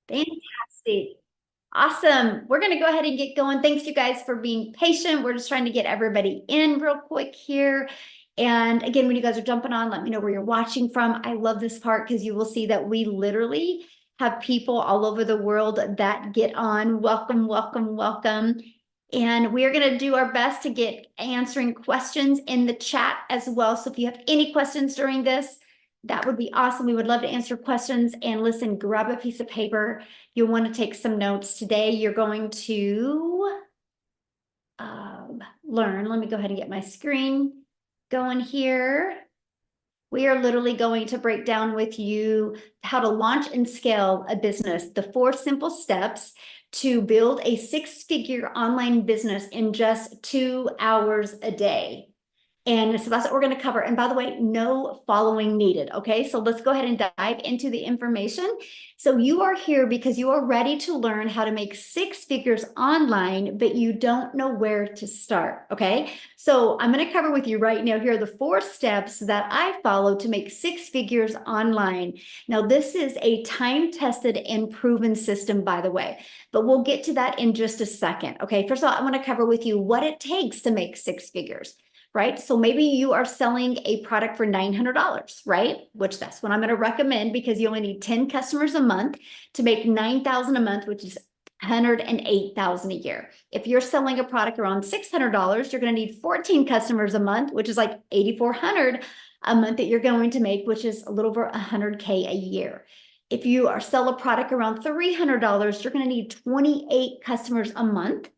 Fantastic. Awesome. We're going to go ahead and get going. Thanks, you guys, for being patient. We're just trying to get everybody in real quick here. And again, when you guys are jumping on, let me know where you're watching from. I love this part because you will see that we literally have people all over the world that get on. Welcome, welcome, welcome. And we are going to do our best to get answering questions in the chat as well. So if you have any questions during this, that would be awesome. We would love to answer questions. And listen, grab a piece of paper. You'll want to take some notes today. You're going to learn. Let me go ahead and get my screen going here. We are literally going to break down with you how to launch and scale a business, the 4 simple steps to build a 6-figure online business in just 2 hours a day. And so that's what we're going to cover. And by the way, no following needed. Okay, so let's go ahead and dive into the information. So you are here because you are ready to learn how to make 6 figures online, but you don't know where to start. Okay, so I'm going to cover with you right now. Here are the 4 steps that I follow to make 6 figures online. Now, this is a time-tested and proven system, by the way, but we'll get to that in just a second. Okay, first of all, I want to cover with you what it takes to make 6 figures. Right? So maybe you are selling a product for $900, right? Which that's what I'm going to recommend because you only need 10 customers a month to make 9,000 a month, which is 108,000 a year. If you're selling a product around $600, you're going to need 14 customers a month, which is like 8,400 a month that you're going to make, which is a little over 100K a year. If you are sell a product around $300, you're going to need 28 customers a month,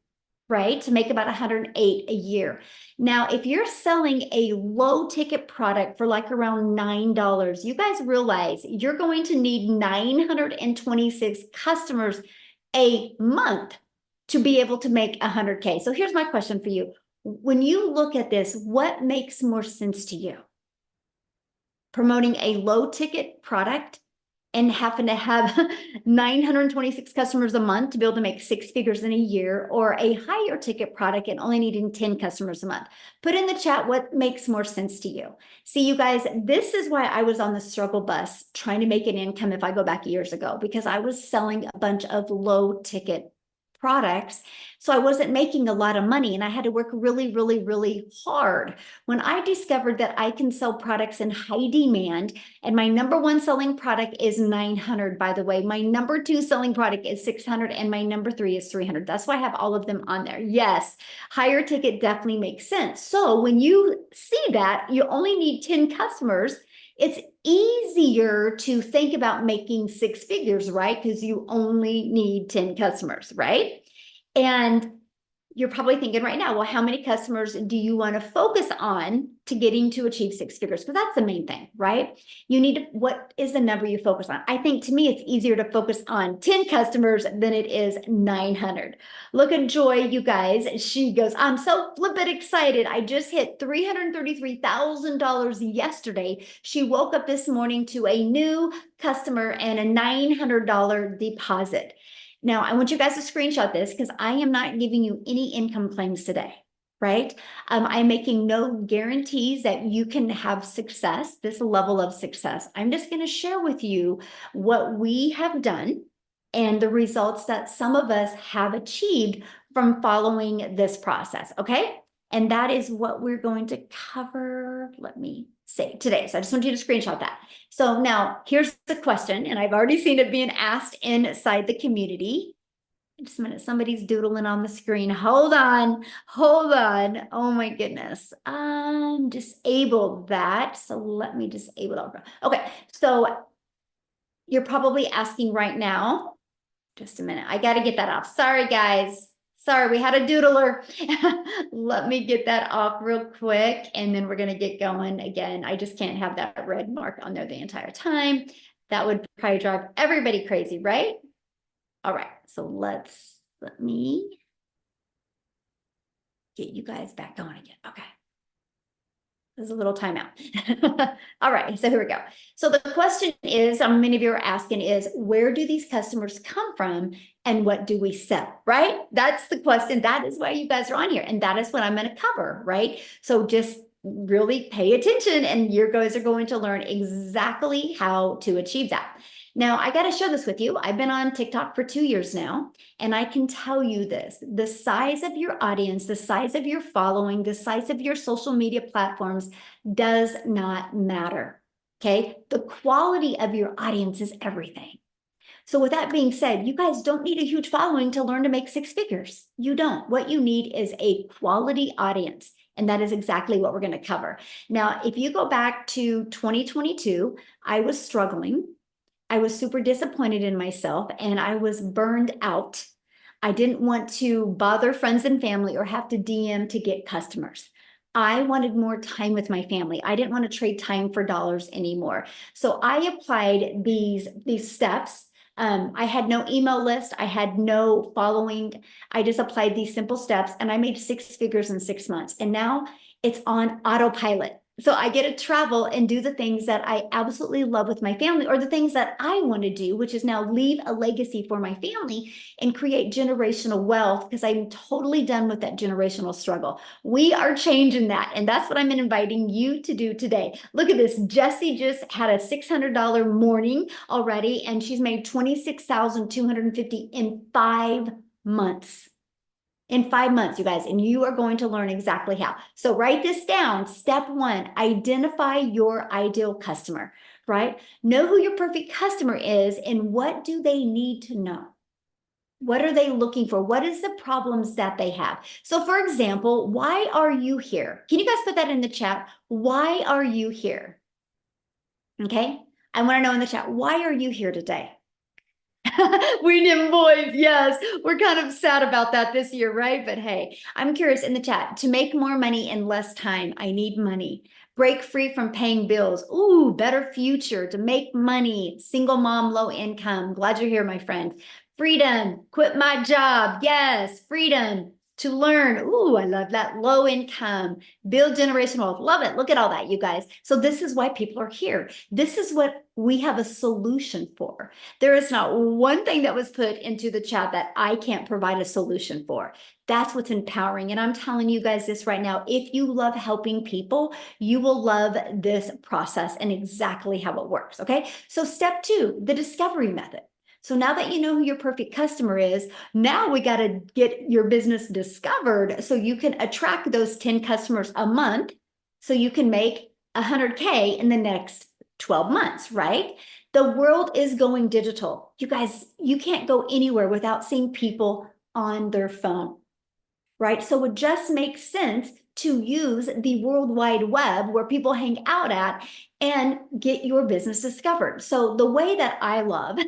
right? To make about 108 a year. Now, if you're selling a low ticket product for like around $9, you guys realize you're going to need 926 customers a month to be able to make 100K. So here's my question for you. When you look at this, what makes more sense to you? Promoting a low ticket product and happen to have 926 customers a month to be able to make 6 figures in a year, or a higher ticket product and only needing 10 customers a month? Put in the chat what makes more sense to you. See, you guys, this is why I was on the struggle bus trying to make an income if I go back years ago, because I was selling a bunch of low ticket products. So I wasn't making a lot of money and I had to work really, really, really hard. When I discovered that I can sell products in high demand, and my number 1 selling product is 900, by the way, my number 2 selling product is 600, and my number 3 is 300. That's why I have all of them on there. Yes, higher ticket definitely makes sense. So when you see that you only need 10 customers, it's easier to think about making 6 figures, right? Because you only need 10 customers, right? And you're probably thinking right now, well, how many customers do you want to focus on to getting to achieve 6 figures? Because that's the main thing, right? You need to, what is the number you focus on? I think to me, it's easier to focus on 10 customers than it is 900. Look at Joy, you guys. She goes, I'm so flippin' excited. I just hit $333,000 yesterday. She woke up this morning to a new customer and a $900 deposit. Now, I want you guys to screenshot this because I am not giving you any income claims today, right? I'm making no guarantees that you can have success, this level of success. I'm just going to share with you what we have done and the results that some of us have achieved from following this process, okay? And that is what we're going to cover. Let me say today. So I just want you to screenshot that. So now here's the question, and I've already seen it being asked inside the community. Just a minute, somebody's doodling on the screen. Hold on, hold on. Oh my goodness. Disabled that. So let me disable it. Okay, so you're probably asking right now, just a minute. I got to get that off. Sorry, guys. Sorry, we had a doodler. Let me get that off real quick, and then we're going to get going again. I just can't have that red mark on there the entire time. That would probably drive everybody crazy, right? All right, so let me get you guys back going again. Okay. There's a little timeout. All right, so here we go. So the question is, many of you are asking is, where do these customers come from and what do we sell, right? That's the question. That is why you guys are on here. And that is what I'm going to cover, right? So just really pay attention and your guys are going to learn exactly how to achieve that. Now, I got to share this with you. I've been on TikTok for 2 years now, and I can tell you this, the size of your audience, the size of your following, the size of your social media platforms does not matter. Okay. The quality of your audience is everything. So with that being said, you guys don't need a huge following to learn to make 6 figures. You don't. What you need is a quality audience. And that is exactly what we're going to cover. Now, if you go back to 2022, I was struggling. I was super disappointed in myself and I was burned out. I didn't want to bother friends and family or have to DM to get customers. I wanted more time with my family. I didn't want to trade time for dollars anymore. So I applied these steps. I had no email list. I had no following. I just applied these simple steps and I made 6 figures in 6 months. And now it's on autopilot. So I get to travel and do the things that I absolutely love with my family, or the things that I want to do, which is now leave a legacy for my family and create generational wealth, because I'm totally done with that generational struggle. We are changing that. And that's what I'm inviting you to do today. Look at this. Jessie just had a $600 morning already, and she's made $26,250 in 5 months. In 5 months, you guys, and you are going to learn exactly how. So write this down. Step 1, identify your ideal customer, right? Know who your perfect customer is and what do they need to know? What are they looking for? What is the problems that they have? So for example, why are you here? Can you guys put that in the chat? Why are you here? Okay. I want to know in the chat, why are you here today? We NIM boys, yes. We're kind of sad about that this year, right? But hey, I'm curious in the chat, to make more money in less time, I need money. Break free from paying bills. Ooh, better future, to make money. Single mom, low income. Glad you're here, my friend. Freedom, quit my job. Yes, freedom to learn. Ooh, I love that. Low income, build generational wealth. Love it. Look at all that, you guys. So this is why people are here. This is what we have a solution for. There is not one thing that was put into the chat that I can't provide a solution for. That's what's empowering. And I'm telling you guys this right now. If you love helping people, you will love this process and exactly how it works. Okay. So step 2, the discovery method. So now that you know who your perfect customer is, now we got to get your business discovered so you can attract those 10 customers a month so you can make 100K in the next 12 months, right? The world is going digital. You guys, you can't go anywhere without seeing people on their phone, right? So it just makes sense to use the World Wide Web where people hang out at and get your business discovered. So the way that I love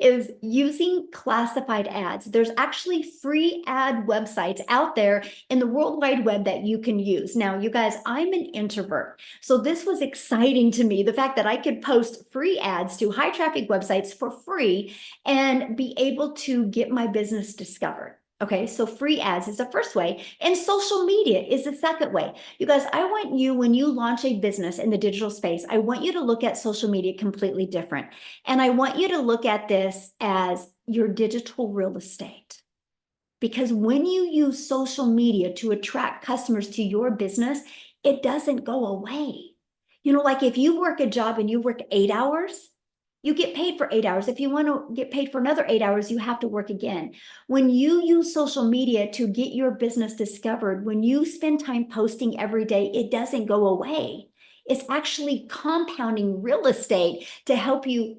is using classified ads. There's actually free ad websites out there in the World Wide Web that you can use. Now, you guys, I'm an introvert. So this was exciting to me, the fact that I could post free ads to high traffic websites for free and be able to get my business discovered. Okay, so free ads is the first way, and social media is the second way. You guys, I want you, when you launch a business in the digital space, I want you to look at social media completely different. And I want you to look at this as your digital real estate. Because when you use social media to attract customers to your business, it doesn't go away. You know, like if you work a job and you work 8 hours, you get paid for 8 hours. If you want to get paid for another 8 hours, you have to work again. When you use social media to get your business discovered, when you spend time posting every day, it doesn't go away. It's actually compounding real estate to help you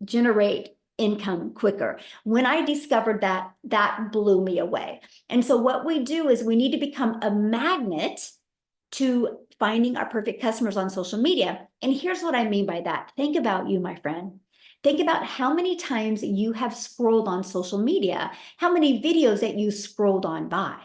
generate income quicker. When I discovered that, that blew me away. And so what we do is we need to become a magnet to finding our perfect customers on social media. And here's what I mean by that. Think about you, my friend. Think about how many times you have scrolled on social media, how many videos that you scrolled on by.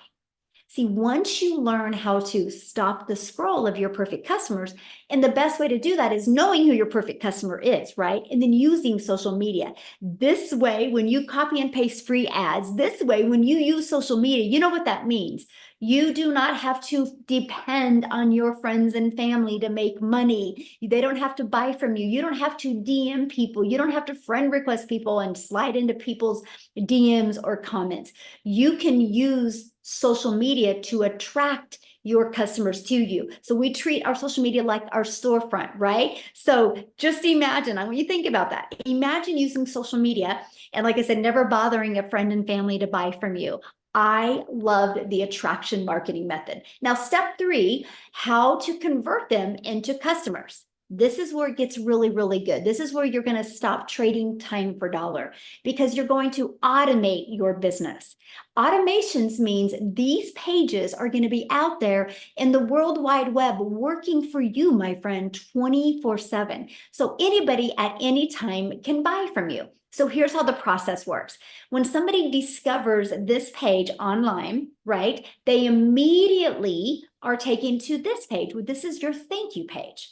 See, once you learn how to stop the scroll of your perfect customers, and the best way to do that is knowing who your perfect customer is, right? And then using social media. This way, when you copy and paste free ads, this way, when you use social media, you know what that means. You do not have to depend on your friends and family to make money. They don't have to buy from you. You don't have to DM people. You don't have to friend request people and slide into people's DMs or comments. You can use social media to attract your customers to you. So we treat our social media like our storefront, right? So just imagine, when you think about that, imagine using social media and, like I said, never bothering a friend and family to buy from you. I loved the attraction marketing method. Now, step 3, how to convert them into customers. This is where it gets really, really good. This is where you're going to stop trading time for dollar, because you're going to automate your business. Automations means these pages are going to be out there in the World Wide Web working for you, my friend, 24/7. So anybody at any time can buy from you. So here's how the process works. When somebody discovers this page online, right, they immediately are taken to this page. This is your thank you page.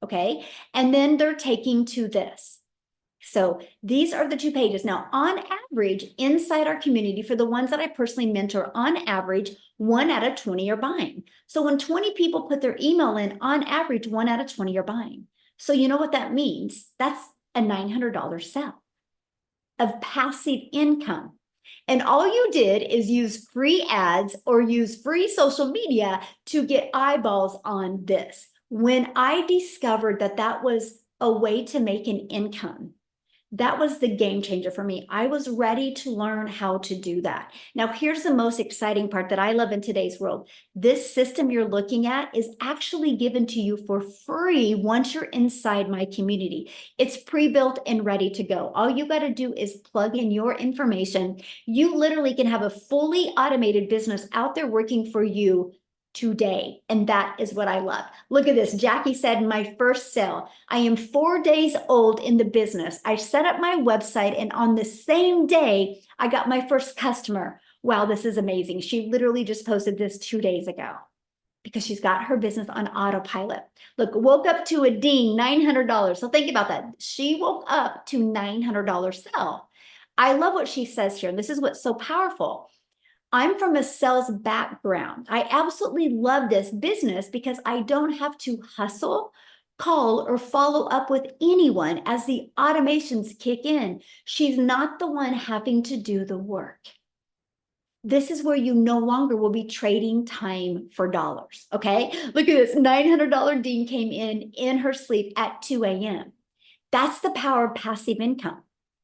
Okay, and then they're taking to this. So these are the 2 pages. Now, on average, inside our community, for the ones that I personally mentor, on average, 1 out of 20 are buying. So when 20 people put their email in, on average, 1 out of 20 are buying. So you know what that means? That's a $900 sale of passive income. And all you did is use free ads or use free social media to get eyeballs on this. When I discovered that that was a way to make an income, that was the game changer for me. I was ready to learn how to do that. Now, here's the most exciting part that I love in today's world. This system you're looking at is actually given to you for free once you're inside my community. It's pre-built and ready to go. All you got to do is plug in your information. You literally can have a fully automated business out there working for you today. And that is what I love. Look at this. Jackie said, my first sale. I am 4 days old in the business. I set up my website, and on the same day, I got my first customer. Wow, this is amazing. She literally just posted this 2 days ago because she's got her business on autopilot. Look, woke up to a ding, $900. So think about that. She woke up to $900 sale. I love what she says here. And this is what's so powerful. I'm from a sales background. I absolutely love this business because I don't have to hustle, call, or follow up with anyone as the automations kick in. She's not the one having to do the work. This is where you no longer will be trading time for dollars, okay? Look at this, $900 Dean came in her sleep at 2 a.m. That's the power of passive income.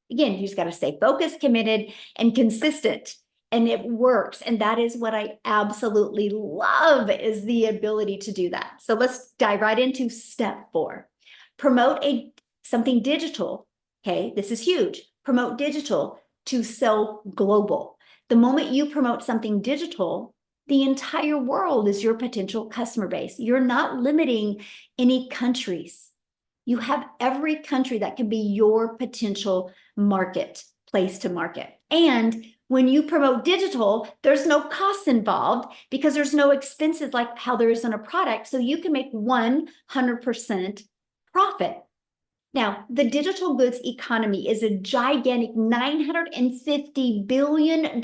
Again, you just got to stay focused, committed, and consistent. And it works. And that is what I absolutely love, is the ability to do that. So let's dive right into step 4. Promote something digital. Okay, this is huge. Promote digital to sell global. The moment you promote something digital, the entire world is your potential customer base. You're not limiting any countries. You have every country that can be your potential market, place to market. And when you promote digital, there's no costs involved because there's no expenses like how there is in a product. So you can make 100% profit. Now, the digital goods economy is a gigantic $950 billion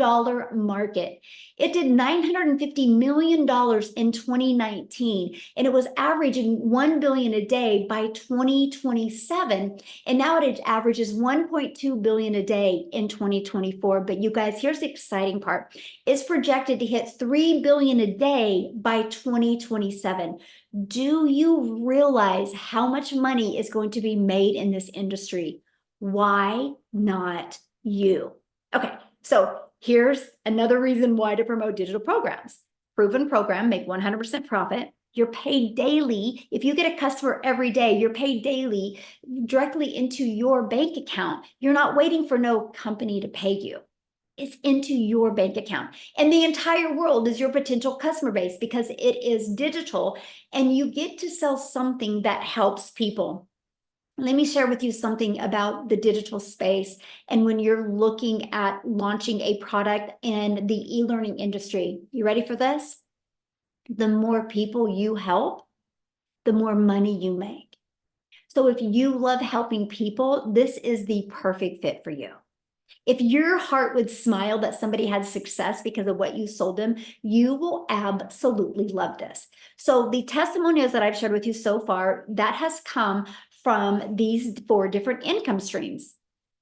market. It did $950 million in 2019, and it was averaging $1 billion a day by 2027. And now it averages $1.2 billion a day in 2024. But you guys, here's the exciting part. It's projected to hit $3 billion a day by 2027. Do you realize how much money is going to be made in this industry? Why not you? Okay, so here's another reason why to promote digital programs. Proven program, make 100% profit. You're paid daily. If you get a customer every day, you're paid daily directly into your bank account. You're not waiting for no company to pay you. It's into your bank account. And the entire world is your potential customer base because it is digital, and you get to sell something that helps people. Let me share with you something about the digital space. And when you're looking at launching a product in the e-learning industry, you ready for this? The more people you help, the more money you make. So if you love helping people, this is the perfect fit for you. If your heart would smile that somebody had success because of what you sold them, you will absolutely love this. So the testimonials that I've shared with you so far, that has come from these 4 different income streams.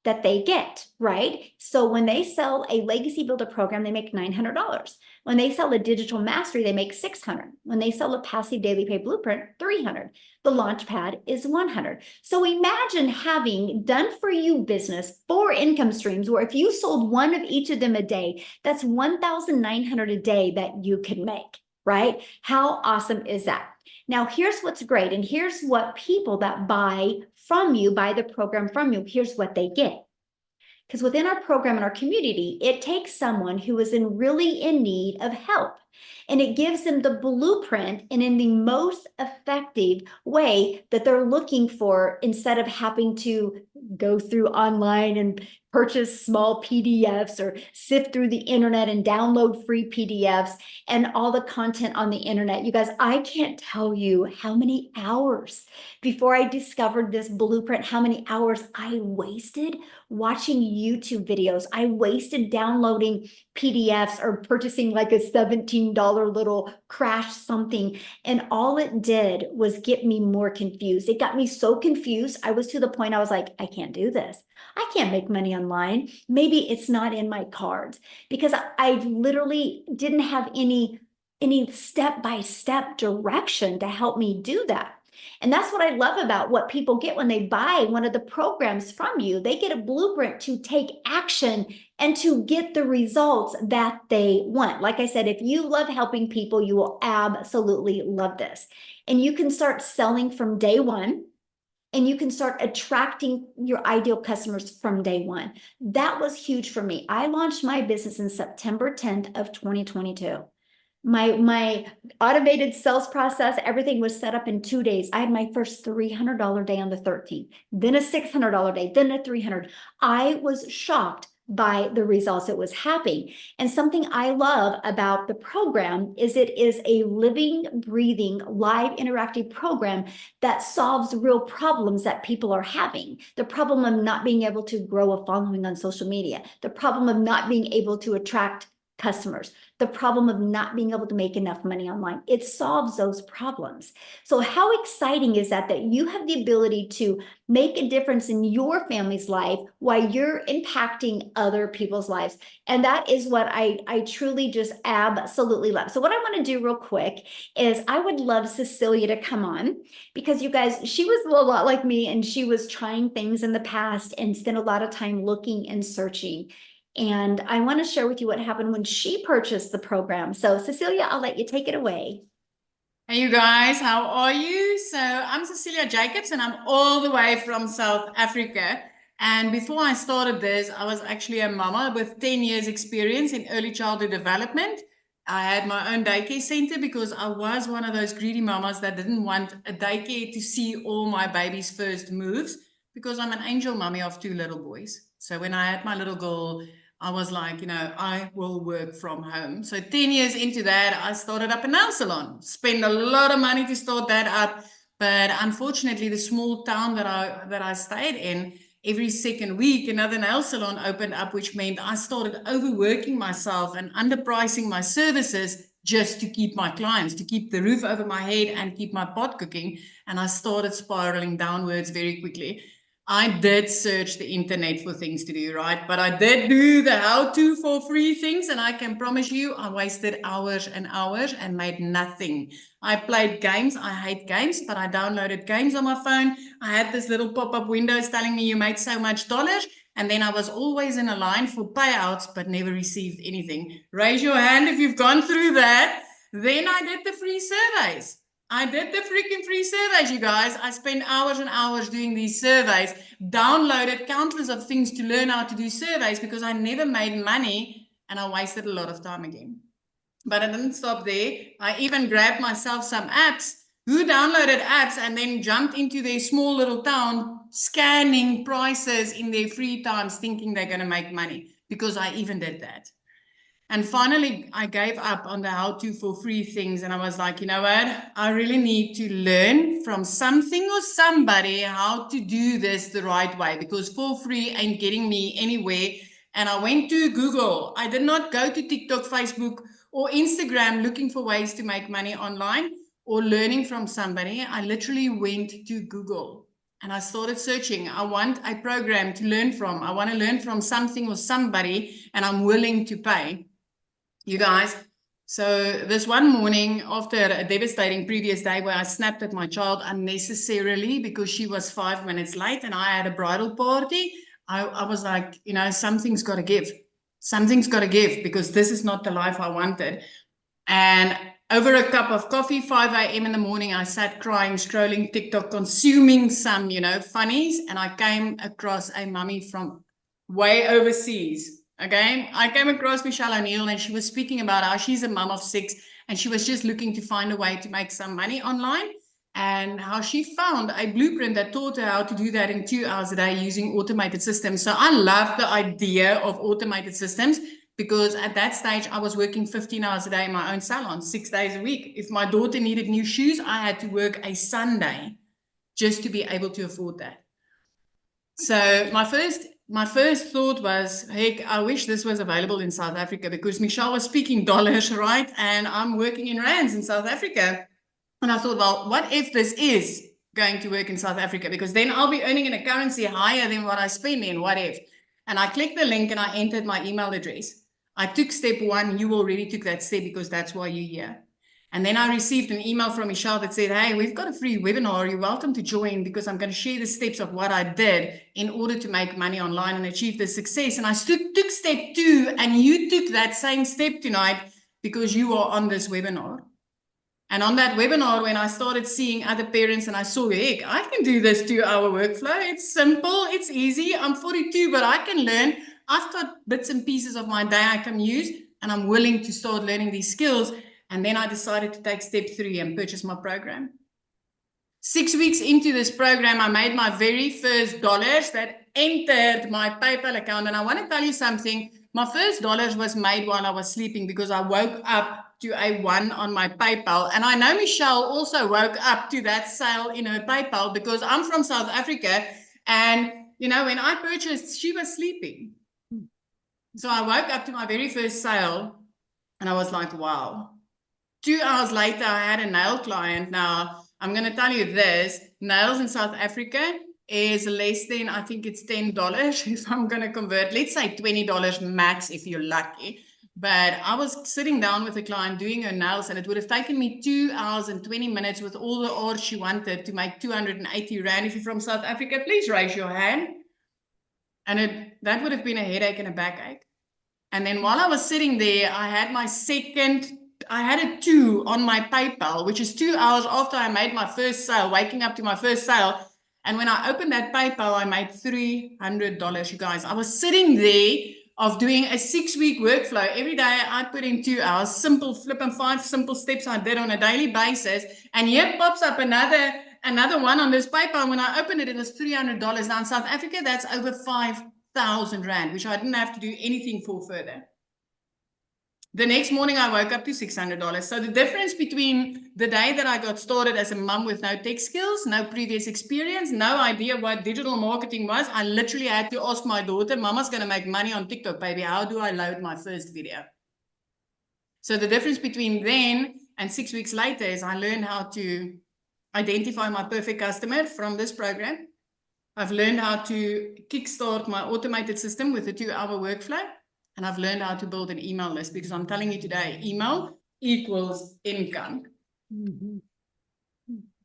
that they get, right? So when they sell a Legacy Builder program, they make $900. When they sell a Digital Mastery, they make $600. When they sell a Passive Daily Pay Blueprint, $300. The Launchpad is $100. So imagine having done for you business, 4 income streams, where if you sold one of each of them a day, that's $1,900 a day that you can make, right? How awesome is that? Now, here's what's great. And here's what people that buy from you, buy the program from you, here's what they get. Because within our program and our community, it takes someone who is really in need of help. And it gives them the blueprint and in the most effective way that they're looking for, instead of having to go through online and purchase small PDFs or sift through the internet and download free PDFs and all the content on the internet. You guys, I can't tell you how many hours before I discovered this blueprint, how many hours I wasted watching YouTube videos. I wasted downloading PDFs or purchasing like a $17 little crash something. And all it did was get me more confused. It got me so confused. I was to the point I was like, I can't do this. I can't make money online. Maybe it's not in my cards, because I literally didn't have any step-by-step direction to help me do that. And that's what I love about what people get when they buy one of the programs from you. They get a blueprint to take action and to get the results that they want. Like I said, if you love helping people, you will absolutely love this. And you can start selling from day one. And you can start attracting your ideal customers from day one. That was huge for me. I launched my business in September 10th of 2022. My automated sales process, everything was set up in 2 days. I had my first $300 day on the 13th, then a $600 day, then a $300. I was shocked by the results it was having. And something I love about the program is it is a living, breathing, live, interactive program that solves real problems that people are having. The problem of not being able to grow a following on social media, the problem of not being able to attract customers, the problem of not being able to make enough money online. It solves those problems. So how exciting is that you have the ability to make a difference in your family's life while you're impacting other people's lives? And that is what I truly just absolutely love. So what I want to do real quick is I would love Cecilia to come on, because you guys, she was a lot like me, and she was trying things in the past and spent a lot of time looking and searching. And I want to share with you what happened when she purchased the program. So Cecilia, I'll let you take it away. Hey, you guys, how are you? So I'm Cecilia Jacobs, and I'm all the way from South Africa. And before I started this, I was actually a mama with 10 years experience in early childhood development. I had my own daycare center because I was one of those greedy mamas that didn't want a daycare to see all my baby's first moves, because I'm an angel mommy of 2 little boys. So when I had my little girl, I was like, I will work from home. So 10 years into that, I started up a nail salon. Spent a lot of money to start that up. But unfortunately, the small town that I stayed in, every second week, another nail salon opened up, which meant I started overworking myself and underpricing my services just to keep my clients, to keep the roof over my head and keep my pot cooking. And I started spiraling downwards very quickly. I did search the internet for things to do, right? But I did do the how-to for free things, and I can promise you I wasted hours and hours and made nothing. I played games. I hate games, but I downloaded games on my phone. I had this little pop-up windows telling me you made so much dollars, and then I was always in a line for payouts, but never received anything. Raise your hand if you've gone through that. Then I did the free surveys. I did the freaking free surveys, you guys. I spent hours and hours doing these surveys, downloaded countless of things to learn how to do surveys, because I never made money and I wasted a lot of time again. But I didn't stop there. I even grabbed myself some apps. Who downloaded apps and then jumped into their small little town, scanning prices in their free times, thinking they're going to make money, because I even did that. And finally, I gave up on the how-to for free things. And I was like, you know what? I really need to learn from something or somebody how to do this the right way, because for free ain't getting me anywhere. And I went to Google. I did not go to TikTok, Facebook, or Instagram looking for ways to make money online or learning from somebody. I literally went to Google. And I started searching. I want a program to learn from. I want to learn from something or somebody, and I'm willing to pay. You guys, so this one morning after a devastating previous day where I snapped at my child unnecessarily because she was 5 minutes late and I had a bridal party, I was like, you know, something's got to give. Something's got to give because this is not the life I wanted. And over a cup of coffee, 5 a.m. in the morning, I sat crying, scrolling TikTok, consuming some, you know, funnies. And I came across a mummy from way overseas. Okay. I came across Michelle O'Neill and she was speaking about how she's a mum of 6 and she was just looking to find a way to make some money online and how she found a blueprint that taught her how to do that in 2 hours a day using automated systems. So I love the idea of automated systems. Because at that stage, I was working 15 hours a day in my own salon, 6 days a week. If my daughter needed new shoes, I had to work a Sunday just to be able to afford that. So my first thought was, heck, I wish this was available in South Africa because Michelle was speaking dollars, right? And I'm working in rands in South Africa. And I thought, well, what if this is going to work in South Africa? Because then I'll be earning in a currency higher than what I spend in. What if? And I clicked the link and I entered my email address. I took step 1. You already took that step because that's why you're here. And then I received an email from Michelle that said, hey, we've got a free webinar. You're welcome to join because I'm going to share the steps of what I did in order to make money online and achieve this success. And I took step 2 and you took that same step tonight because you are on this webinar. And on that webinar, when I started seeing other parents and I saw, heck, I can do this 2-hour workflow. It's simple. It's easy. I'm 42, but I can learn. I've got bits and pieces of my day I can use, and I'm willing to start learning these skills. And then I decided to take step 3 and purchase my program. 6 weeks into this program, I made my very first dollars that entered my PayPal account. And I want to tell you something. My first dollars was made while I was sleeping because I woke up to a 1 on my PayPal. And I know Michelle also woke up to that sale in her PayPal because I'm from South Africa. And, you know, when I purchased, she was sleeping. So I woke up to my very first sale and I was like, wow. 2 hours later, I had a nail client. Now, I'm going to tell you this. Nails in South Africa is less than, I think it's $10 if I'm going to convert. Let's say $20 max if you're lucky. But I was sitting down with a client doing her nails and it would have taken me 2 hours and 20 minutes with all the art she wanted to make 280 Rand. If you're from South Africa, please raise your hand. And that would have been a headache and a backache. And then while I was sitting there, I had a 2 on my PayPal, which is 2 hours after I made my first sale, waking up to my first sale. And when I opened that PayPal, I made $300, you guys. I was sitting there of doing a 6-week workflow. Every day I put in 2 hours, simple flip and 5 simple steps I did on a daily basis. And here pops up another one on this PayPal. When I opened it, it was $300. Now in South Africa, that's over 5,000 Rand, which I didn't have to do anything for further. The next morning, I woke up to $600. So the difference between the day that I got started as a mom with no tech skills, no previous experience, no idea what digital marketing was, I literally had to ask my daughter, Mama's going to make money on TikTok, baby. How do I load my first video? So the difference between then and 6 weeks later is I learned how to identify my perfect customer from this program. I've learned how to kickstart my automated system with a 2-hour workflow. And I've learned how to build an email list because I'm telling you today, email equals income. Mm-hmm.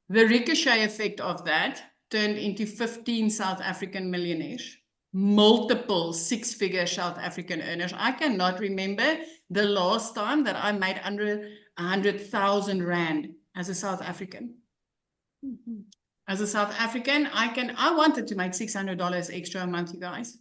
The ricochet effect of that turned into 15 South African millionaires, multiple 6-figure South African earners. I cannot remember the last time that I made under 100,000 Rand as a South African. Mm-hmm. As a South African, I wanted to make $600 extra a month, you guys.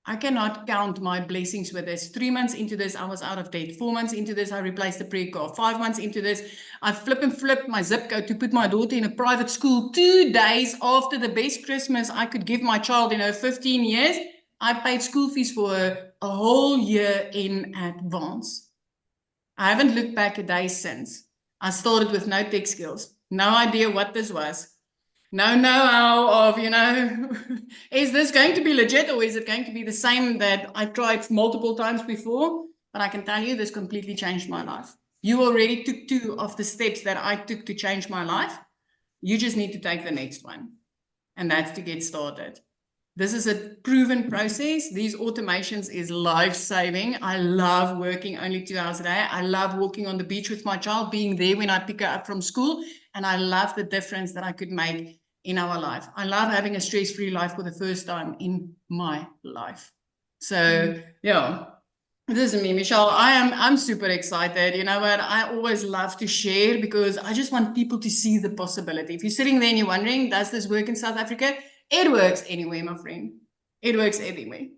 I cannot count my blessings with this. 3 months into this, I was out of debt. 4 months into this, I replaced the pre-car. 5 months into this, I flipped my zip code to put my daughter in a private school. 2 days after the best Christmas I could give my child in her 15 years, I paid school fees for her a whole year in advance. I haven't looked back a day since. I started with no tech skills. No idea what this was. No know-how of, is this going to be legit or is it going to be the same that I tried multiple times before? But I can tell you this completely changed my life. You already took 2 of the steps that I took to change my life. You just need to take the next one. and that's to get started. This is a proven process. These automations is life-saving. I love working only 2 hours a day. I love walking on the beach with my child, being there when I pick her up from school, and I love the difference that I could make in our life. I love having a stress-free life for the first time in my life. So, yeah. This is me, Michelle. I'm super excited. You know what? I always love to share because I just want people to see the possibility. If you're sitting there and you're wondering, does this work in South Africa? It works anyway, my friend. It works anyway.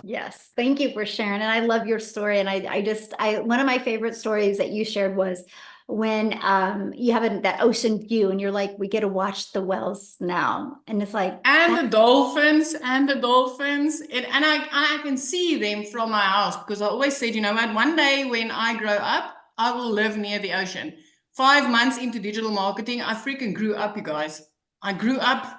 Yes, thank you for sharing. And I love your story. And I one of my favorite stories that you shared was when you have that ocean view and you're like, we get to watch the whales now. And it's like, and the dolphins. And I can see them from my house because I always said, you know what, one day when I grow up, I will live near the ocean. 5 months into digital marketing, I freaking grew up, you guys. I grew up.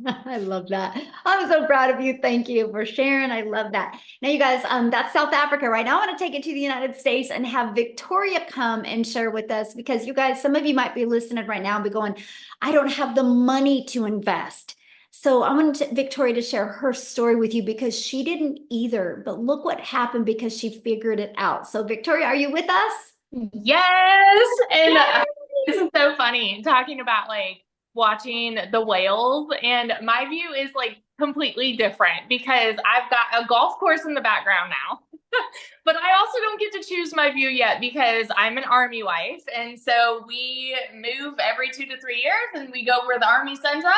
I love that. I'm so proud of you. Thank you for sharing. I love that. Now, you guys, that's South Africa. Right now, I want to take it to the United States and have Victoria come and share with us because you guys, some of you might be listening right now and be going, I don't have the money to invest. So I wanted Victoria to share her story with you because she didn't either, but look what happened because she figured it out. So Victoria, are you with us? Yes. And this is so funny talking about like watching the whales, and my view is like completely different because I've got a golf course in the background now. But I also don't get to choose my view yet because I'm an Army wife, and so we move every 2 to 3 years and we go where the Army sends us.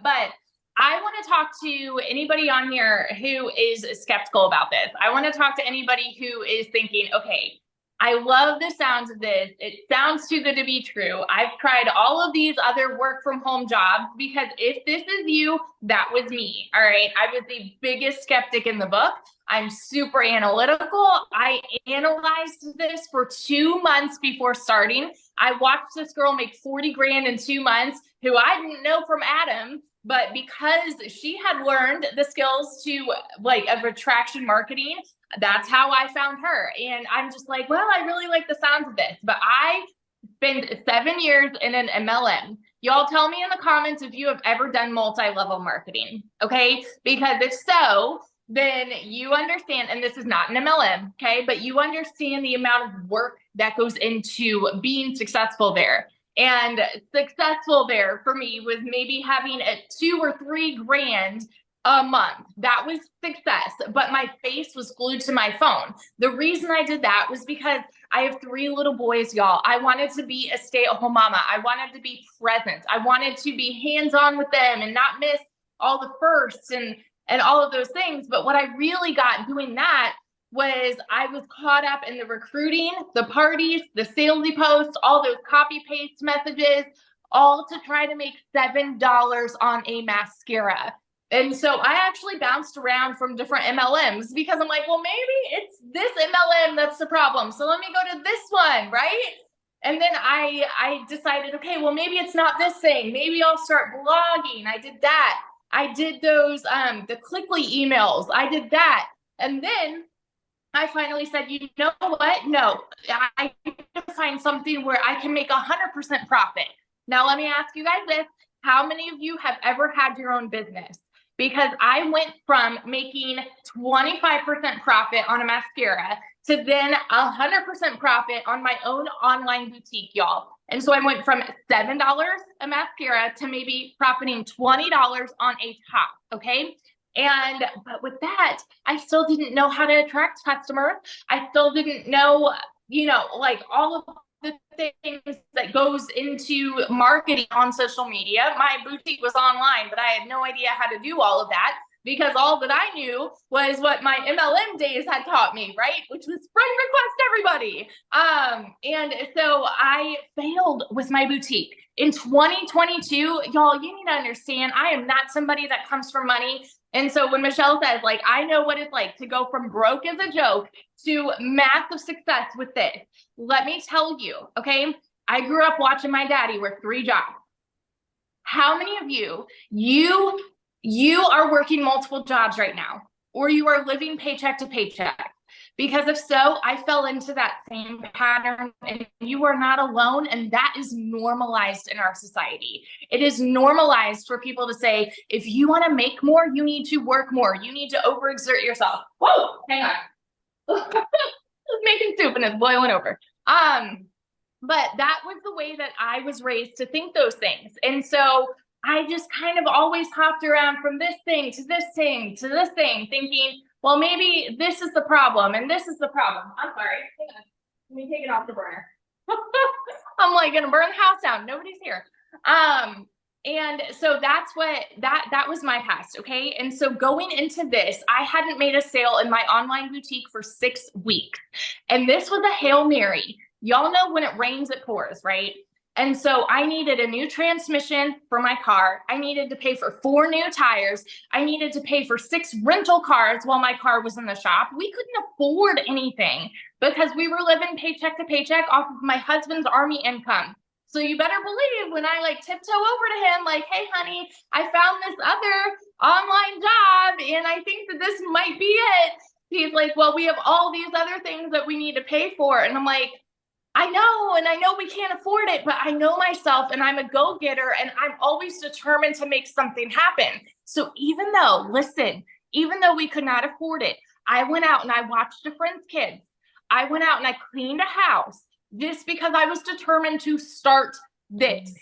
But I want to talk to anybody on here who is skeptical about this. I want to talk to anybody who is thinking, okay, I love the sounds of this. It sounds too good to be true. I've tried all of these other work from home jobs because if this is you, that was me. All right. I was the biggest skeptic in the book. I'm super analytical. I analyzed this for 2 months before starting. I watched this girl make 40 grand in 2 months who I didn't know from Adam, but because she had learned the skills to like of attraction marketing, that's how I found her. And I'm just like, well, I really like the sounds of this, but I spent 7 years in an MLM. Y'all tell me in the comments if you have ever done multi-level marketing, okay? Because if so, then you understand, and this is not an MLM, okay? But you understand the amount of work that goes into being successful there. And successful there for me was maybe having a 2 or 3 grand a month. That was success, but my face was glued to my phone. The reason I did that was because I have 3 little boys, y'all. I wanted to be a stay-at-home mama. I wanted to be present. I wanted to be hands-on with them and not miss all the firsts and all of those things. But what I really got doing that was I was caught up in the recruiting, the parties, the salesy posts, all those copy paste messages, all to try to make $7 on a mascara. And so I actually bounced around from different MLMs because I'm like, well, maybe it's this MLM that's the problem. So let me go to this one, right? And then I decided, okay, well, maybe it's not this thing. Maybe I'll start blogging. I did that. I did those, the Clickly emails. I did that. And then I finally said, you know what? No, I need to find something where I can make 100% profit. Now, let me ask you guys this. How many of you have ever had your own business? Because I went from making 25% profit on a mascara to then 100% profit on my own online boutique, y'all. And so I went from $7 a mascara to maybe profiting $20 on a top, okay? But with that, I still didn't know how to attract customers. I still didn't know, like all of the things that goes into marketing on social media. My boutique was online, but I had no idea how to do all of that because all that I knew was what my MLM days had taught me, right? Which was friend request everybody. And so I failed with my boutique. In 2022, y'all, you need to understand, I am not somebody that comes from money. And so when Michelle says, like, I know what it's like to go from broke as a joke to massive success with this, let me tell you, okay, I grew up watching my daddy work 3 jobs. How many of you are working multiple jobs right now, or you are living paycheck to paycheck? Because if so, I fell into that same pattern, and you are not alone. And that is normalized in our society. It is normalized for people to say, if you want to make more, you need to work more. You need to overexert yourself. Whoa, hang on. Just making soup and it's boiling over. But that was the way that I was raised to think those things. And so I just kind of always hopped around from this thing to this thing to this thing, thinking, well, maybe this is the problem and this is the problem. I'm sorry. Hang on. Let me take it off the burner. I'm like gonna burn the house down. Nobody's here. And so that's what that was my past. Okay. And so going into this, I hadn't made a sale in my online boutique for 6 weeks. And this was a Hail Mary. Y'all know when it rains, it pours, right? And so I needed a new transmission for my car. I needed to pay for 4 new tires. I needed to pay for 6 rental cars while my car was in the shop. We couldn't afford anything because we were living paycheck to paycheck off of my husband's Army income. So you better believe when I like tiptoe over to him, like, hey, honey, I found this other online job and I think that this might be it. He's like, well, we have all these other things that we need to pay for. And I'm like, I know, and I know we can't afford it, but I know myself and I'm a go-getter and I'm always determined to make something happen. So even though we could not afford it, I went out and I watched a friend's kids. I went out and I cleaned a house just because I was determined to start this.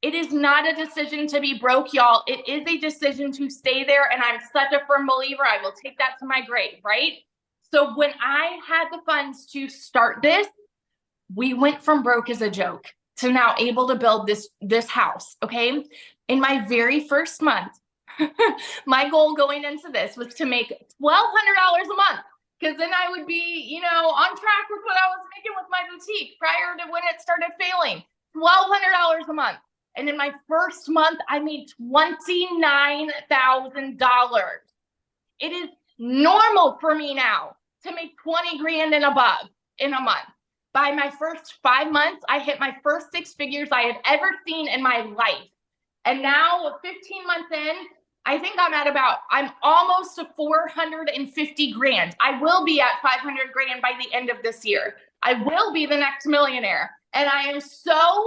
It is not a decision to be broke, y'all. It is a decision to stay there. And I'm such a firm believer. I will take that to my grave, right? So when I had the funds to start this, we went from broke as a joke to now able to build this house, okay? In my very first month, my goal going into this was to make $1,200 a month, because then I would be, on track with what I was making with my boutique prior to when it started failing. $1,200 a month. And in my first month, I made $29,000. It is normal for me now to make 20 grand and above in a month. By my first 5 months, I hit my first 6 figures I had ever seen in my life. And now 15 months in, I think I'm almost to 450 grand. I will be at 500 grand by the end of this year. I will be the next millionaire. And I am so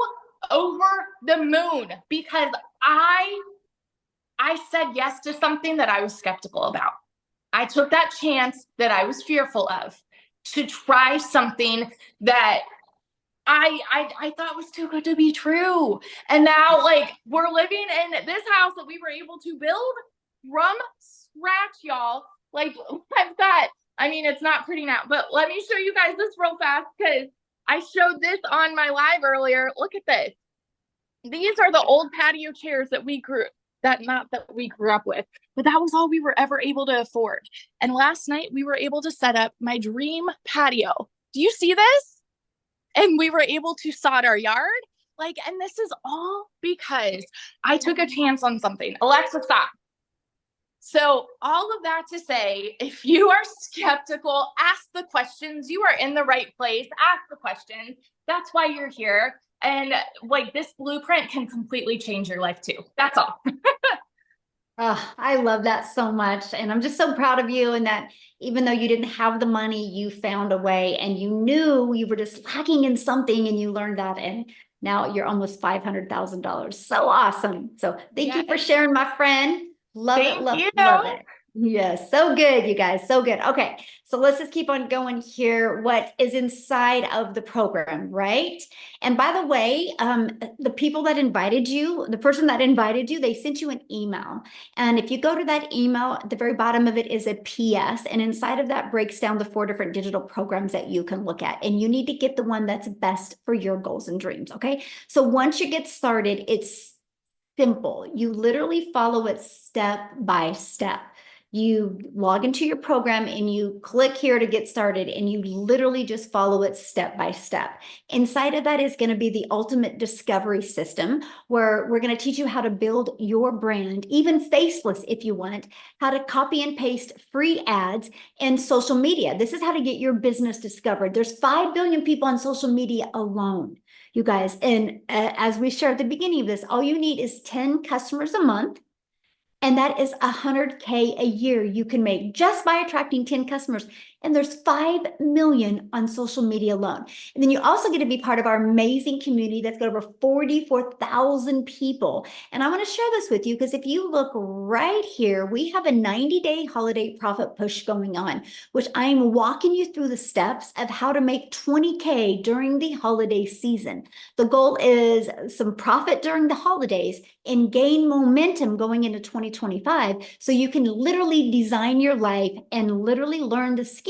over the moon because I said yes to something that I was skeptical about. I took that chance that I was fearful of to try something that I thought was too good to be true. And now, like, we're living in this house that we were able to build from scratch, y'all. Like, it's not pretty now, but let me show you guys this real fast because I showed this on my live earlier. Look at this. These are the old patio chairs that we grew up with, but that was all we were ever able to afford. And last night we were able to set up my dream patio. Do you see this? And we were able to sod our yard. And this is all because I took a chance on something. Alexa, stop. So all of that to say, if you are skeptical, ask the questions. You are in the right place. Ask the questions. That's why you're here. And this blueprint can completely change your life too. That's all. Oh, I love that so much. And I'm just so proud of you, and that even though you didn't have the money, you found a way and you knew you were just lacking in something and you learned that. And now you're almost $500,000. So awesome. So thank you for sharing, my friend. Love it. Love it. Yes. So good, you guys. So good. Okay. So let's just keep on going here. What is inside of the program, right? And by the way, the people that invited you, the person that invited you, they sent you an email. And if you go to that email, at the very bottom of it is a PS. And inside of that breaks down the 4 different digital programs that you can look at. And you need to get the one that's best for your goals and dreams. Okay. So once you get started, it's simple. You literally follow it step by step. You log into your program and you click here to get started, and you literally just follow it step by step. Inside of that is going to be the ultimate discovery system, where we're going to teach you how to build your brand, even faceless if you want, how to copy and paste free ads and social media. This is how to get your business discovered. There's 5 billion people on social media alone, you guys. And as we shared at the beginning of this, all you need is 10 customers a month. And that is $100K a year you can make just by attracting 10 customers. And there's 5 million on social media alone. And then you also get to be part of our amazing community that's got over 44,000 people. And I want to share this with you because if you look right here, we have a 90-day holiday profit push going on, which I'm walking you through the steps of how to make 20K during the holiday season. The goal is some profit during the holidays and gain momentum going into 2025 so you can literally design your life and literally learn the skills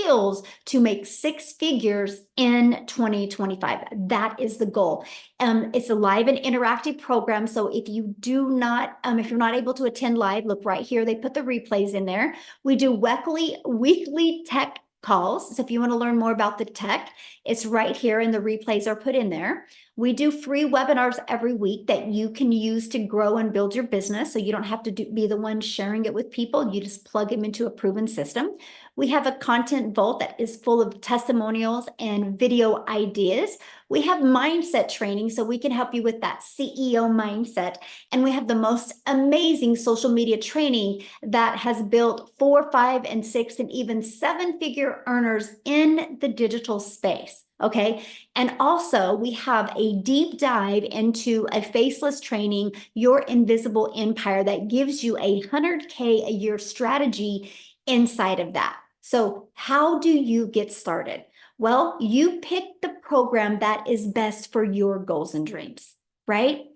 to make 6 figures in 2025. That is the goal. It's a live and interactive program. So if you do not, if you're not able to attend live, look right here. They put the replays in there. We do weekly tech calls. So if you want to learn more about the tech, it's right here and the replays are put in there. We do free webinars every week that you can use to grow and build your business. So you don't have to be the one sharing it with people. You just plug them into a proven system. We have a content vault that is full of testimonials and video ideas. We have mindset training so we can help you with that CEO mindset. And we have the most amazing social media training that has built 4, 5, and 6, and even 7-figure earners in the digital space. Okay. And also we have a deep dive into a faceless training, Your Invisible Empire, that gives you a $100K a year strategy inside of that. So how do you get started? Well, you pick the program that is best for your goals and dreams, right?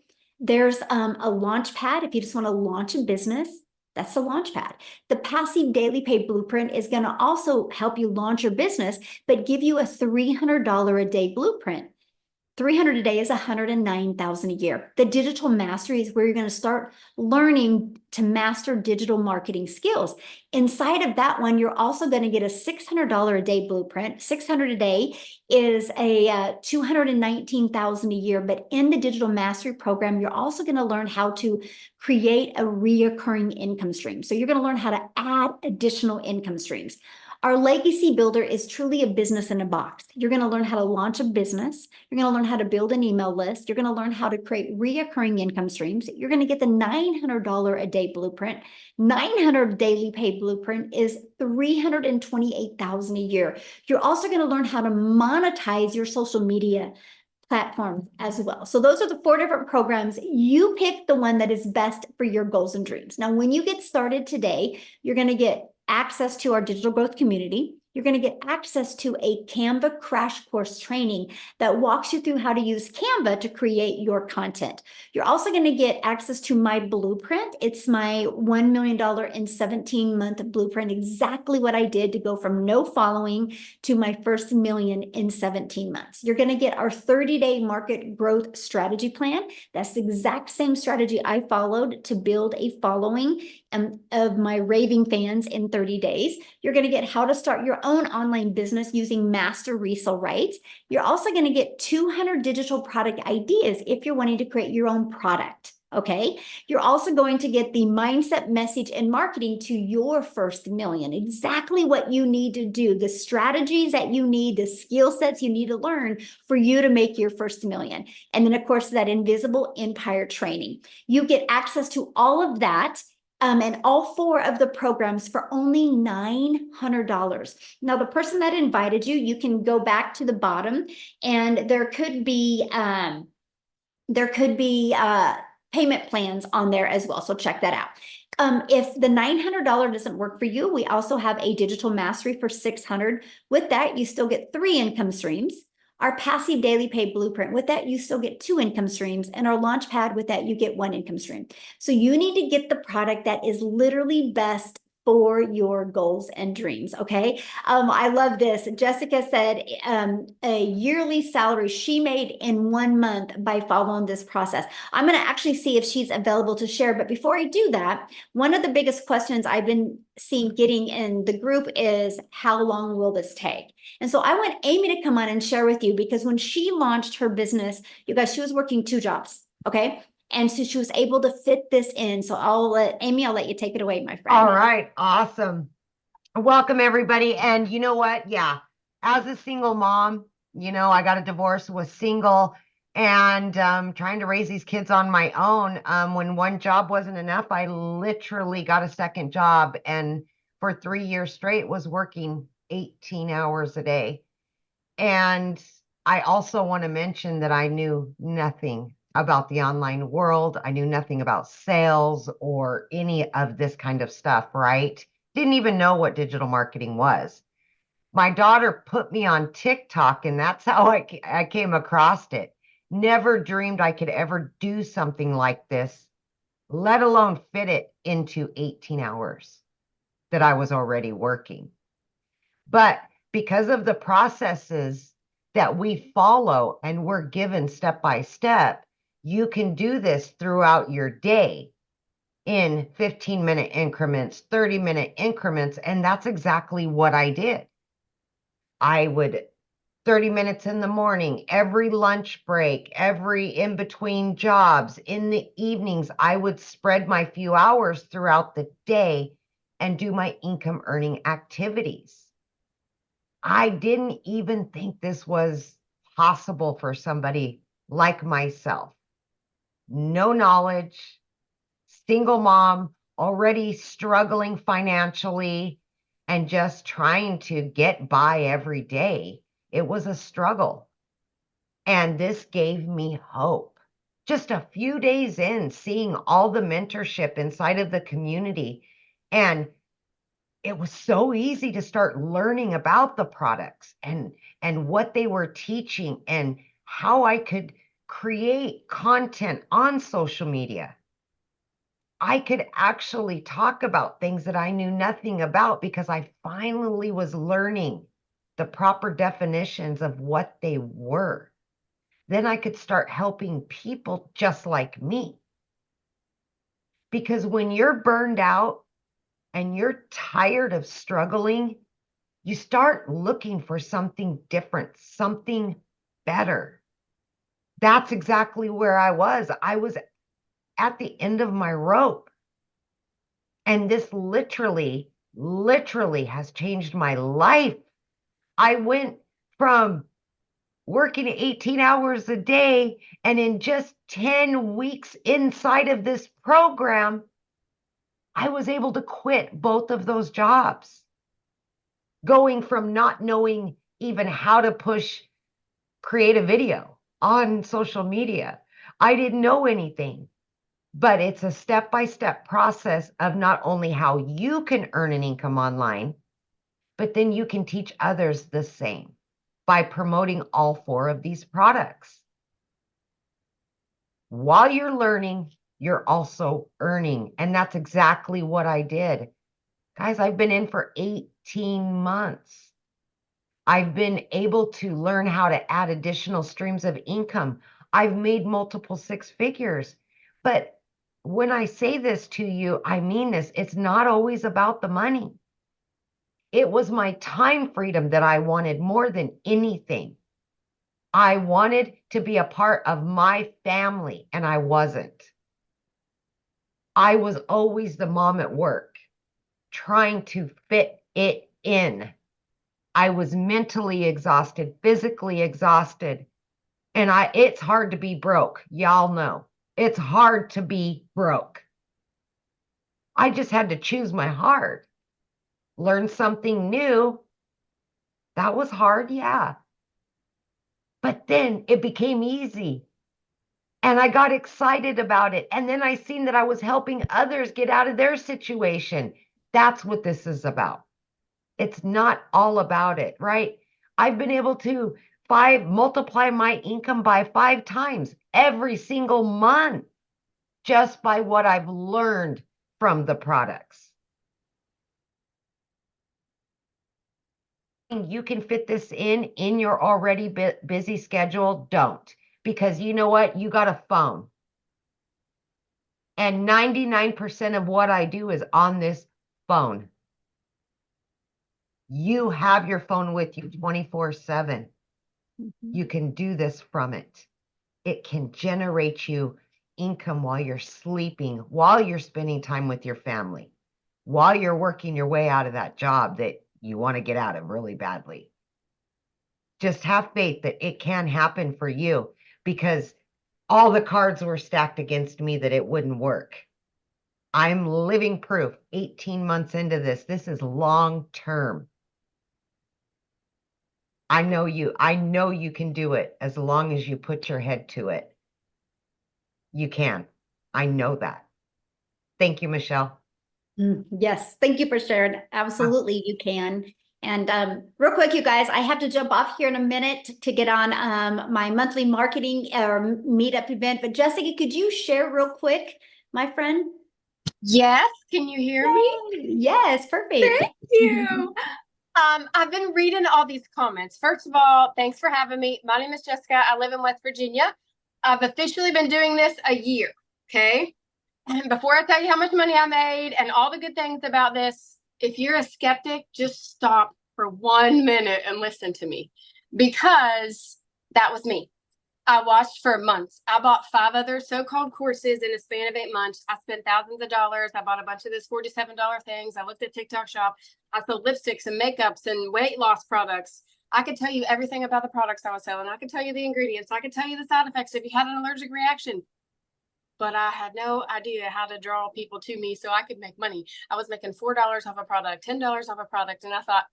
There's a launch pad if you just want to launch a business. That's the launch pad. The passive daily pay blueprint is going to also help you launch your business, but give you a $300 a day blueprint. 300 a day is 109,000 a year. The digital mastery is where you're going to start learning to master digital marketing skills. Inside of that one, you're also going to get a $600 a day blueprint. 600 a day is a 219,000 a year. But in the digital mastery program, you're also going to learn how to create a reoccurring income stream. So you're going to learn how to add additional income streams. Our legacy builder is truly a business in a box. You're going to learn how to launch a business. You're going to learn how to build an email list. You're going to learn how to create reoccurring income streams. You're going to get the $900 a day blueprint. 900 daily pay blueprint is 328,000 a year. You're also going to learn how to monetize your social media platforms as well. So those are the 4 different programs. You pick the one that is best for your goals and dreams. Now, when you get started today, you're going to get access to our digital growth community. You're going to get access to a Canva crash course training that walks you through how to use Canva to create your content. You're also going to get access to my blueprint. It's my $1 million in 17-month blueprint, exactly what I did to go from no following to my first million in 17 months. You're going to get our 30-day market growth strategy plan. That's the exact same strategy I followed to build a following of my raving fans in 30 days. You're going to get how to start your own online business using master resale rights. You're also going to get 200 digital product ideas if you're wanting to create your own product. Okay. You're also going to get the mindset, message, and marketing to your first million. Exactly what you need to do, the strategies that you need, the skill sets you need to learn for you to make your first million. And then, of course, that invisible empire training. You get access to all of that. And all 4 of the programs for only $900. Now, the person that invited you, you can go back to the bottom, and there could be payment plans on there as well. So check that out. If the $900 doesn't work for you, we also have a digital mastery for $600. With that, you still get 3 income streams. Our passive daily pay blueprint, with that, you still get 2 income streams. And our launch pad, with that, you get 1 income stream. So you need to get the product that is literally best for your goals and dreams. Okay. I love this. Jessica said a yearly salary she made in 1 month by following this process. I'm going to actually see if she's available to share. But before I do that, one of the biggest questions I've been seeing getting in the group is, how long will this take? And so I want Amy to come on and share with you, because when she launched her business, you guys, she was working 2 jobs. Okay. And so she was able to fit this in. So I'll let you take it away, my friend. All right. Awesome. Welcome, everybody. And you know what? Yeah. As a single mom, I got a divorce, was single, and trying to raise these kids on my own. When one job wasn't enough, I literally got a second job, and for 3 years straight was working 18 hours a day. And I also want to mention that I knew nothing about the online world. I knew nothing about sales or any of this kind of stuff, right? Didn't even know what digital marketing was. My daughter put me on TikTok, and that's how I came across it. Never dreamed I could ever do something like this, let alone fit it into 18 hours that I was already working. But because of the processes that we follow and we're given step by step, you can do this throughout your day in 15-minute increments, 30-minute increments. And that's exactly what I did. I would 30 minutes in the morning, every lunch break, every in between jobs, in the evenings, I would spread my few hours throughout the day and do my income earning activities. I didn't even think this was possible for somebody like myself. No knowledge, single mom, already struggling financially, and just trying to get by every day. It was a struggle. And this gave me hope. Just a few days in, seeing all the mentorship inside of the community, and it was so easy to start learning about the products and what they were teaching and how I could create content on social media. I could actually talk about things that I knew nothing about because I finally was learning the proper definitions of what they were. Then I could start helping people just like me. Because when you're burned out and you're tired of struggling, you start looking for something different, something better. That's exactly where I was. I was at the end of my rope. And this literally has changed my life. I went from working 18 hours a day, and in just 10 weeks inside of this program, I was able to quit both of those jobs. Going from not knowing even how to create a video on social media. I didn't know anything, but it's a step-by-step process of not only how you can earn an income online, but then you can teach others the same by promoting all 4 of these products. While you're learning, you're also earning. And that's exactly what I did. Guys, I've been in for 18 months. I've been able to learn how to add additional streams of income. I've made multiple 6 figures. But when I say this to you, I mean this. It's not always about the money. It was my time freedom that I wanted more than anything. I wanted to be a part of my family, and I wasn't. I was always the mom at work, trying to fit it in. I was mentally exhausted, physically exhausted, and it's hard to be broke. Y'all know. It's hard to be broke. I just had to choose my heart. Learn something new. That was hard, yeah. But then it became easy. And I got excited about it. And then I seen that I was helping others get out of their situation. That's what this is about. It's not all about it, right? I've been able to multiply my income by 5 times every single month just by what I've learned from the products. You can fit this in your already busy schedule. Don't, because you know what? You got a phone. And 99% of what I do is on this phone. You have your phone with you 24/7. You can do this from it. It can generate you income while you're sleeping, while you're spending time with your family, while you're working your way out of that job that you want to get out of really badly. Just have faith that it can happen for you. because all the cards were stacked against me that it wouldn't work. I'm living proof 18 months into this. This is long term. I know you can do it as long as you put your head to it. You can. I know that. Thank you, Michelle. Yes, thank you for sharing. Absolutely, you can. And real quick, you guys, I have to jump off here in a minute to get on my monthly marketing or meetup event. But Jessica, could you share real quick, my friend? Yes, can you hear me? Yes, perfect. Thank you. I've been reading all these comments. First of all, thanks for having me. My name is Jessica. I live in West Virginia. I've officially been doing this a year, okay? And before I tell you how much money I made and all the good things about this, if you're a skeptic, just stop for 1 minute and listen to me, because that was me. I watched for months. I bought 5 other so-called courses in a span of 8 months. I spent thousands of dollars. I bought a bunch of this $47 things. I looked at TikTok Shop. I sold lipsticks and makeups and weight loss products. I could tell you everything about the products I was selling. I could tell you the ingredients. I could tell you the side effects if you had an allergic reaction. But I had no idea how to draw people to me so I could make money. I was making $4 off a product, $10 off a product. And I thought,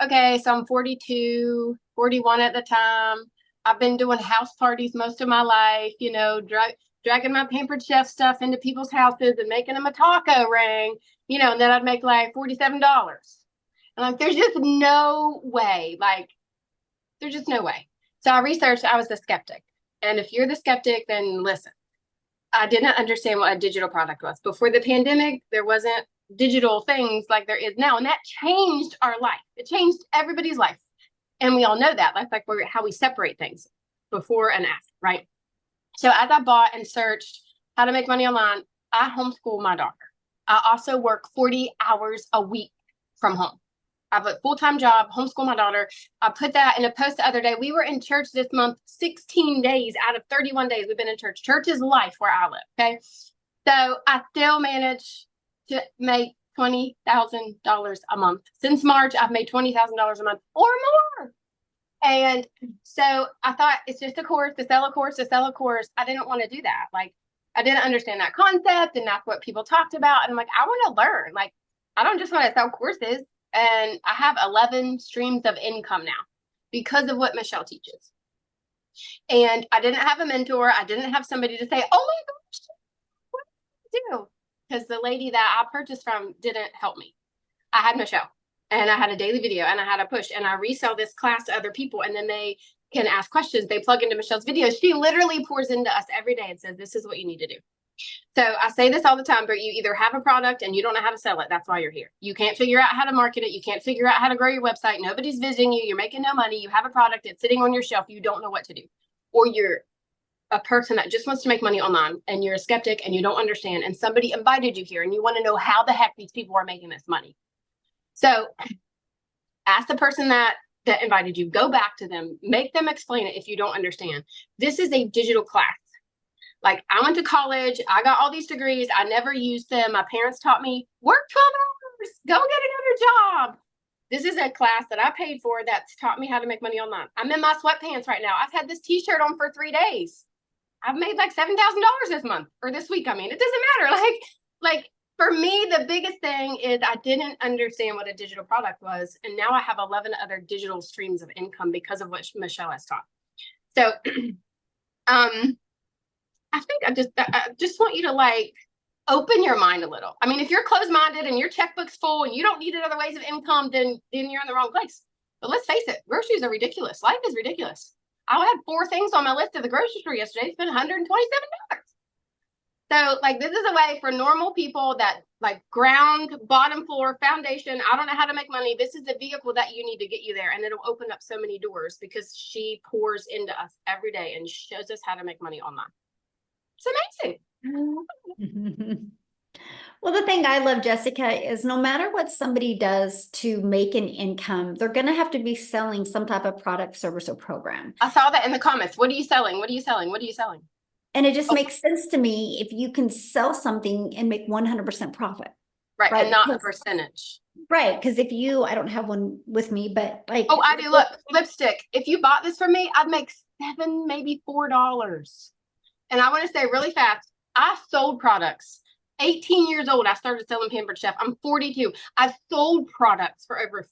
okay, so I'm 42, 41 at the time. I've been doing house parties most of my life, you know, dragging my Pampered Chef stuff into people's houses and making them a taco ring, you know, and then I'd make like $47. And like, there's just no way, like, there's just no way. So I researched, I was the skeptic. And if you're the skeptic, then listen. I didn't understand what a digital product was. Before the pandemic, there wasn't digital things like there is now. And that changed our life. It changed everybody's life. And we all know that. That's like how we separate things before and after, right? So as I bought and searched how to make money online, I homeschool my daughter. I also work 40 hours a week from home. I have a full-time job, homeschool my daughter. I put that in a post the other day. We were in church this month, 16 days out of 31 days we've been in church. Church is life where I live, okay? So I still manage to make $20,000 a month. Since March, I've made $20,000 a month or more. And so I thought, it's just a course, to sell a course, to sell a course. I didn't want to do that. Like, I didn't understand that concept, and that's what people talked about. And I'm like, I want to learn. Like, I don't just want to sell courses. And I have 11 streams of income now because of what Michelle teaches. And I didn't have a mentor. I didn't have somebody to say, oh my gosh, what do I do? Because the lady that I purchased from didn't help me. I had Michelle, and I had a daily video, and I had a push, and I resell this class to other people, and then they can ask questions. They plug into Michelle's videos. She literally pours into us every day and says, this is what you need to do. So I say this all the time, but you either have a product and you don't know how to sell it. That's why you're here. You can't figure out how to market it. You can't figure out how to grow your website. Nobody's visiting you. You're making no money. You have a product. It's sitting on your shelf. You don't know what to do. Or you're a person that just wants to make money online, and you're a skeptic and you don't understand. And somebody invited you here and you want to know how the heck these people are making this money. So ask the person that invited you, go back to them, make them explain it if you don't understand. This is a digital class. Like, I went to college, I got all these degrees, I never used them. My parents taught me, work 12 hours, go get another job. This is a class that I paid for that's taught me how to make money online. I'm in my sweatpants right now. I've had this t-shirt on for 3 days. I've made like $7,000 this month, or this week. I mean, it doesn't matter. Like for me, the biggest thing is I didn't understand what a digital product was. And now I have 11 other digital streams of income because of what Michelle has taught. So, I think I just want you to like open your mind a little. I mean, if you're closed-minded and your checkbook's full and you don't need other ways of income, then you're in the wrong place. But let's face it, groceries are ridiculous. Life is ridiculous. I had 4 things on my list at the grocery store yesterday. Spent $127. So like, this is a way for normal people that like ground, bottom floor, foundation. I don't know how to make money. This is the vehicle that you need to get you there. And it'll open up so many doors because she pours into us every day and shows us how to make money online. It's amazing. Well, the thing I love, Jessica, is no matter what somebody does to make an income, they're going to have to be selling some type of product, service, or program. I saw that in the comments. What are you selling? What are you selling? What are you selling? And it just makes sense to me if you can sell something and make 100% profit. Right. And not a percentage. Right, because if you, I don't have one with me, but like. Oh, I do. Look, lipstick. If you bought this from me, I'd make $7, maybe $4. And I want to say really fast, I sold products. 18 years old, I started selling Pampered Chef. I'm 42. I've sold products for over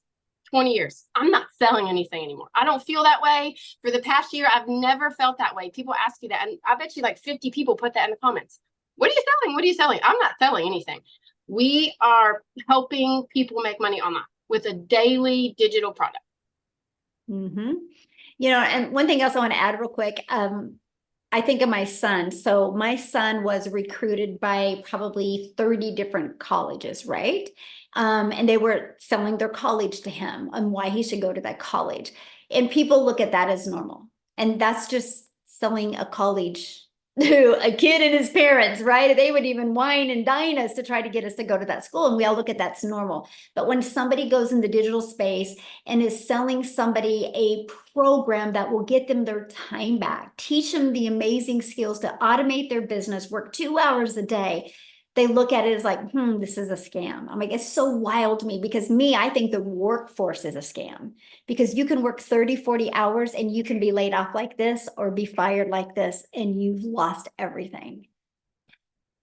20 years. I'm not selling anything anymore. I don't feel that way. For the past year, I've never felt that way. People ask you that, and I bet you like 50 people put that in the comments. What are you selling? What are you selling? I'm not selling anything. We are helping people make money online with a daily digital product. Mm-hmm. You know, and one thing else I want to add real quick. I think of my son. So my son was recruited by probably 30 different colleges, right? And they were selling their college to him and why he should go to that college. And people look at that as normal. And that's just selling a college to a kid and his parents, right? They would even wine and dine us to try to get us to go to that school. And we all look at that's normal. But when somebody goes in the digital space and is selling somebody a program that will get them their time back, teach them the amazing skills to automate their business, work 2 hours a day, they look at it as like, this is a scam. I'm like, it's so wild to me because I think the workforce is a scam because you can work 30, 40 hours and you can be laid off like this or be fired like this and you've lost everything.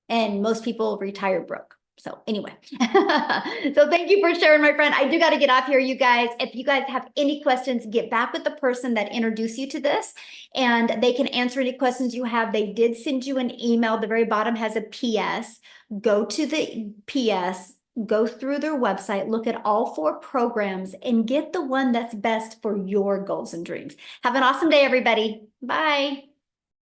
And most people retire broke. So anyway, so thank you for sharing, my friend. I do got to get off here, you guys. If you guys have any questions, get back with the person that introduced you to this and they can answer any questions you have. They did send you an email. The very bottom has a PS. Go to the PS, go through their website, look at all 4 programs and get the one that's best for your goals and dreams. Have an awesome day, everybody. Bye.